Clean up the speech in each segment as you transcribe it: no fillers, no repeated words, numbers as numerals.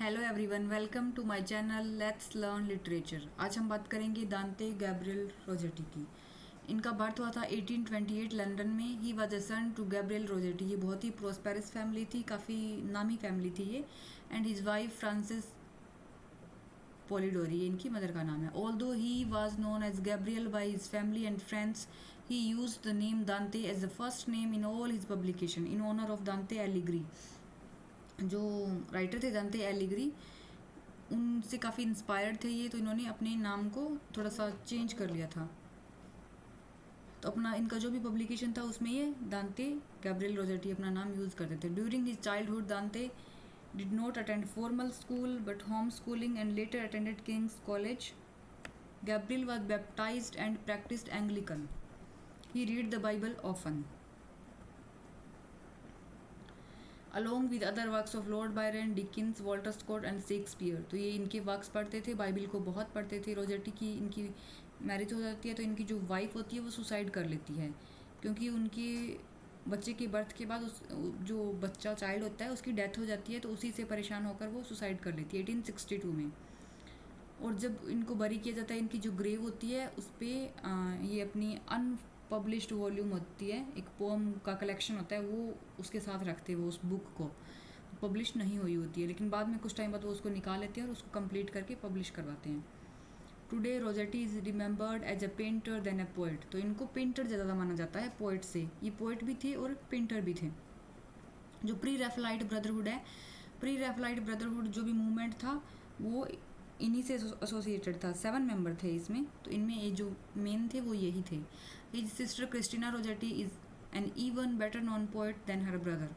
Hello everyone, welcome to my channel let's learn literature. आज हम बात करेंगे दांते गैब्रियल रोजेटी की। इनका बर्थ हुआ था 1828 लंदन में। He was a son to Gabriel Rossetti. ये बहुत ही प्रोस्पेरस फैमिली थी, काफ़ी नामी फैमिली थी ये। And his wife Frances Polidori, इनकी मदर का नाम है। Although he was known as Gabriel by his family and friends, he use the name Dante as the first name in all his publication in honour of Dante एलिग्री। जो writer थे Dante allegory, उनसे काफ़ी inspired थे ये, तो इन्होंने अपने नाम को थोड़ा सा चेंज कर लिया था। तो अपना इनका जो भी पब्लिकेशन था उसमें ये दांते गैब्रियल रोजेटी अपना नाम यूज़ करते थे। ड्यूरिंग हिज चाइल्डहुड दांते did not attend formal school but homeschooling and later attended King's College. Gabriel was baptized and practiced Anglican. He read the Bible often. Along with other works of Lord Byron, Dickens, Walter Scott and Shakespeare. तो ये इनके works पढ़ते थे, Bible को बहुत पढ़ते थे। Rossetti की इनकी मैरिज हो जाती है तो इनकी जो वाइफ होती है वो सुसाइड कर लेती है, क्योंकि उनके बच्चे के बर्थ के बाद उस जो बच्चा चाइल्ड होता है उसकी डेथ हो जाती है, तो उसी से परेशान होकर वो सुसाइड कर लेती है 1862 में। और जब इनको बरी किया जाता है, इनकी जो ग्रेव होती है उस पर ये अपनी अनपब्लिश्ड वॉल्यूम होती है, एक पोम का कलेक्शन होता है, वो उसके साथ रखते हैं। वो उस बुक को पब्लिश नहीं हुई होती है, लेकिन बाद में कुछ टाइम बाद वो उसको निकाल लेते हैं और उसको कंप्लीट करके पब्लिश करवाते हैं। Today Rossetti is remembered as a painter than a poet. तो इनको पेंटर ज़्यादा माना जाता है पोइट से। ये पोइट भी थे और पेंटर भी थे। जो प्री रेफलाइट ब्रदरहुड है, प्री रेफलाइट ब्रदरहुड जो भी मूवमेंट था वो इन्हीं से एसोसिएटेड था। 7 मेंबर थे इसमें, तो इनमें ये जो मेन थे वो यही थे। His sister Christina Rossetti is an even better known poet than her brother.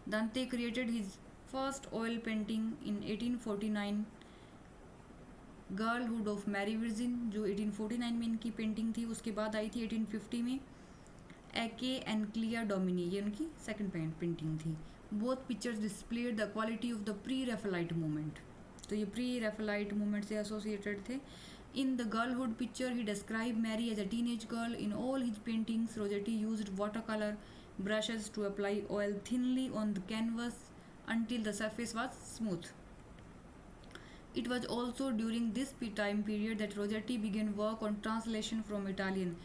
Dante created his first oil painting in 1849, girlhood of Mary virgin, जो 1849 में इनकी पेंटिंग थी। उसके बाद आई थी 1850 में एके एंड क्लिया डोमिनी, ये उनकी सेकंड पेंटिंग थी। Both pictures displayed the quality of the pre Raphaelite movement. तो ये प्री रेफलाइट मूवमेंट से एसोसिएटेड थे। In the girlhood picture he describe Mary as a teenage girl. In all his paintings Rossetti used water colour brushes to apply oil thinly on the canvas until the surface was smooth. It was also during this time period that Rossetti began work on translation from Italian.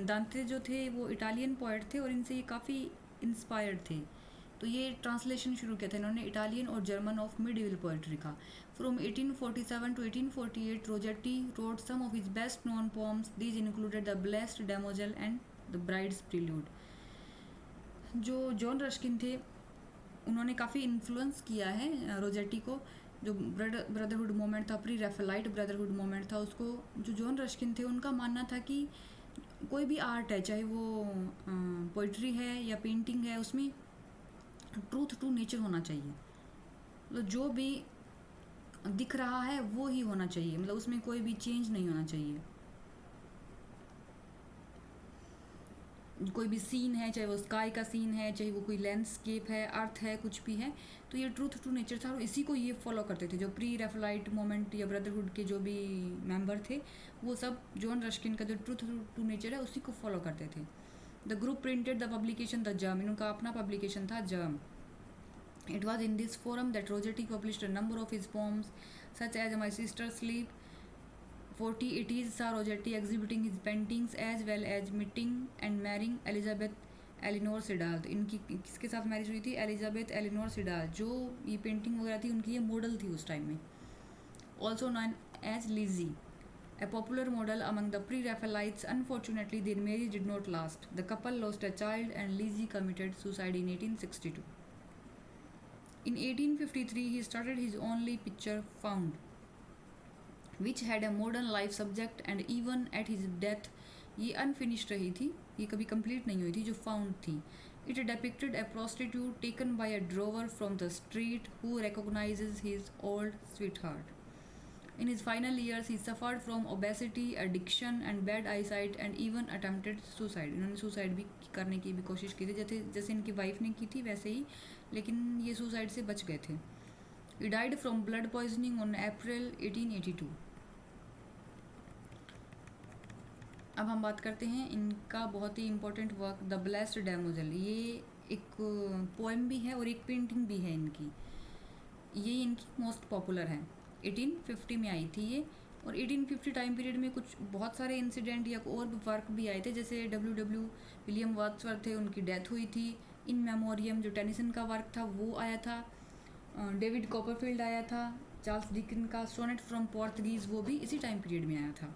दांते जो थे वो Italian poet थे और इनसे ये काफ़ी inspired थे, तो ये ट्रांसलेशन शुरू किया था इन्होंने इटालियन और जर्मन ऑफ मिडिवल पोएट्री का। From 1847 to 1848 Rossetti wrote some of his best known poems. These included the blessed damozel and the bride's prelude. जो जॉन रस्किन थे उन्होंने काफ़ी इन्फ्लुएंस किया है रोजेटी को। जो ब्रदरहुड मोमेंट था, प्री रेफलाइट ब्रदरहुड मोमेंट था, उसको जो जॉन रस्किन थे उनका मानना था कि कोई भी आर्ट है, चाहे वो पोइट्री है या पेंटिंग है, उसमें ट्रूथ टू नेचर होना चाहिए। मतलब जो भी दिख रहा है वो ही होना चाहिए, मतलब उसमें कोई भी चेंज नहीं होना चाहिए। कोई भी सीन है, चाहे वो स्काई का सीन है, चाहे वो कोई लैंडस्केप है, अर्थ है, कुछ भी है, तो ये ट्रूथ टू नेचर था और इसी को ये फॉलो करते थे। जो प्री रेफलाइट मोमेंट या ब्रदरहुड के जो भी मेंबर थे वो सब जॉन रस्किन का जो ट्रूथ टू नेचर है उसी को फॉलो करते थे। The group printed the publication the germ, इनका अपना पब्लिकेशन था germ. It was in this forum that Rossetti published a number of his poems, such as My Sister's Sleep. 40 it is saw Rossetti exhibiting his paintings as well as meeting and marrying Elizabeth Eleanor Siddal. तो इनकी किसके साथ marriage हुई थी? Elizabeth Eleanor सिडाल, जो ये painting वगैरह थी उनकी ये मॉडल थी उस टाइम में। Also known as Lizzie, a popular model among the pre-Raphaelites. Unfortunately, their marriage did not last. The couple lost a child and Lizzie committed suicide in 1862. In 1853, he started his only picture, Found, which had a modern life subject, and even at his death ये unfinished रही थी, ये कभी complete नहीं हुई थी, जो found थी। It depicted a prostitute taken by a drover from the street who recognizes his old sweetheart. In his final years, he suffered from obesity, addiction, and bad eyesight, and even attempted suicide. इन्होंने suicide भी करने की भी कोशिश की थी, जैसे इनकी वाइफ ने की थी वैसे ही, लेकिन ये सुसाइड से बच गए थे। He died from blood poisoning on April 1882. अब हम बात करते हैं इनका बहुत ही इम्पोर्टेंट वर्क, द ब्लेस्ड डैमोजेल। ये एक पोएम भी है और एक पेंटिंग भी है इनकी। ये इनकी मोस्ट पॉपुलर है। 1850 में आई थी ये। और 1850 टाइम पीरियड में कुछ बहुत सारे इंसिडेंट या और वर्क भी आए थे, जैसे डब्ल्यू विलियम वर्ड्सवर्थ थे, उनकी डेथ हुई थी। इन मेमोरियम जो टेनिसन का वर्क था वो आया था। डेविड कॉपरफील्ड आया था। चार्ल्स डिकन का सोनेट फ्रॉम पोर्तुगीज वो भी इसी टाइम पीरियड में आया था।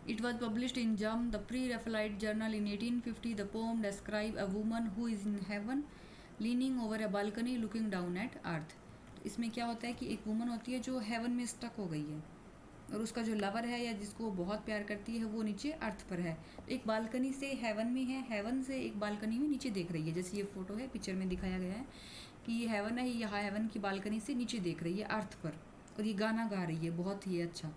It was published in Jam, the pre-Raphaelite journal in 1850. The poem describes a woman who is in heaven, leaning over a balcony, looking down at earth. तो इसमें क्या होता है कि एक वुमन होती है जो हेवन में स्टक हो गई है और उसका जो लवर है या जिसको वो बहुत प्यार करती है वो नीचे अर्थ पर है। तो एक बालकनी से हेवन में है, हेवन से एक बालकनी में नीचे देख रही है। जैसे ये फोटो है, पिक्चर में दिखाया गया है कि ये हेवन है, यहाँ हेवन की बालकनी से नीचे देख रही है अर्थ पर, और ये गाना गा रही है बहुत ही अच्छा,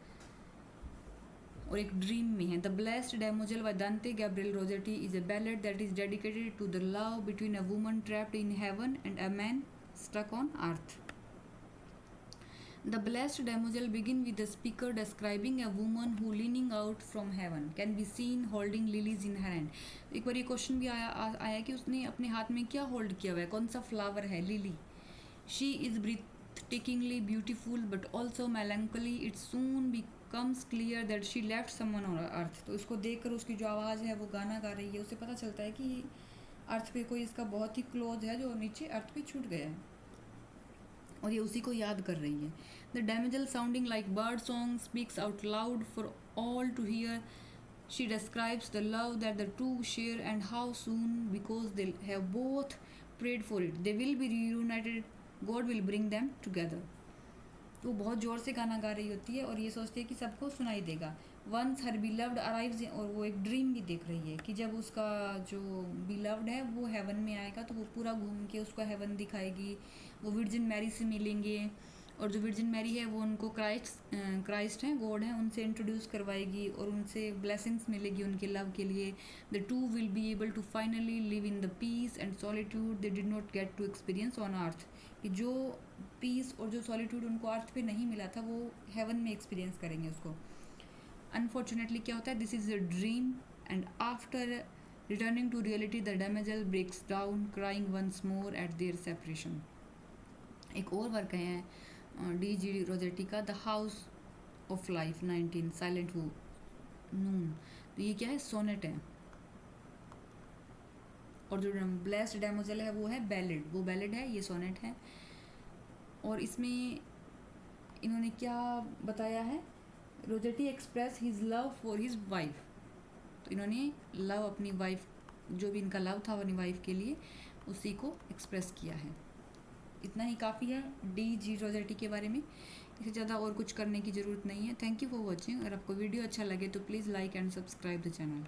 और एक ड्रीम में है। The blessed damozel by Dante Gabriel Rossetti is a ballad that is dedicated to the love between a woman trapped in heaven and a man stuck on earth. The blessed damosel begin with the speaker describing a woman who leaning out from heaven can be seen holding lilies in her hand। एक बार ये question भी आया कि उसने अपने हाथ में क्या होल्ड किया हुआ है, कौन सा फ्लावर है, lily. She is breathtakingly beautiful but also melancholy. It soon becomes clear that she left someone on earth। तो इसको देखकर उसकी जो आवाज़ है वो गाना गा रही है, उससे पता चलता है कि अर्थ पे कोई इसका बहुत ही क्लोज है जो नीचे अर्थ पे छूट गया है और ये उसी को याद कर रही है। The damozel sounding like bird song speaks out loud for all to hear. She describes the love that the two share and how soon, because they have both prayed for it, they will be reunited, God will bring them together. तो बहुत ज़ोर से गाना गा रही होती है और ये सोचती है कि सबको सुनाई देगा। वंस हर बिलव्ड अराइव्स, और वो एक ड्रीम भी देख रही है कि जब उसका जो बिलव्ड है वो हेवन में आएगा तो वो पूरा घूम के उसको हेवन दिखाएगी। वो वर्जिन मैरी से मिलेंगे और जो वर्जिन मैरी है वो उनको क्राइस्ट हैं, गॉड हैं, उनसे इंट्रोड्यूस करवाएगी और उनसे ब्लेसिंग्स मिलेगी उनके लव के लिए। The two will be able to finally live in the peace and solitude they did not get to experience on earth. कि जो पीस और जो सॉलिट्यूड उनको अर्थ पे नहीं मिला था वो हेवन में एक्सपीरियंस करेंगे उसको। अनफॉर्चुनेटली क्या होता है, this is a dream and after returning to reality the damozel breaks down crying once more at their separation. एक और वर्क है D.G. रोजेटी का, the house of life 19 silent वो नून। तो ये क्या है, सोनेट है। और जो ब्लेस्ड डैमोजेल है वो है बैलेड, वो बैलेड है, ये सोनेट है। और इसमें इन्होंने क्या बताया है, Rossetti express his love for his wife. तो इन्होंने लव अपनी वाइफ, जो भी इनका लव था अपनी वाइफ के लिए, उसी को एक्सप्रेस किया है। इतना ही काफ़ी है D.G. रोजेटी के बारे में, इससे ज़्यादा और कुछ करने की ज़रूरत नहीं है। Thank you for watching. अगर आपको वीडियो अच्छा लगे तो please like and subscribe the channel.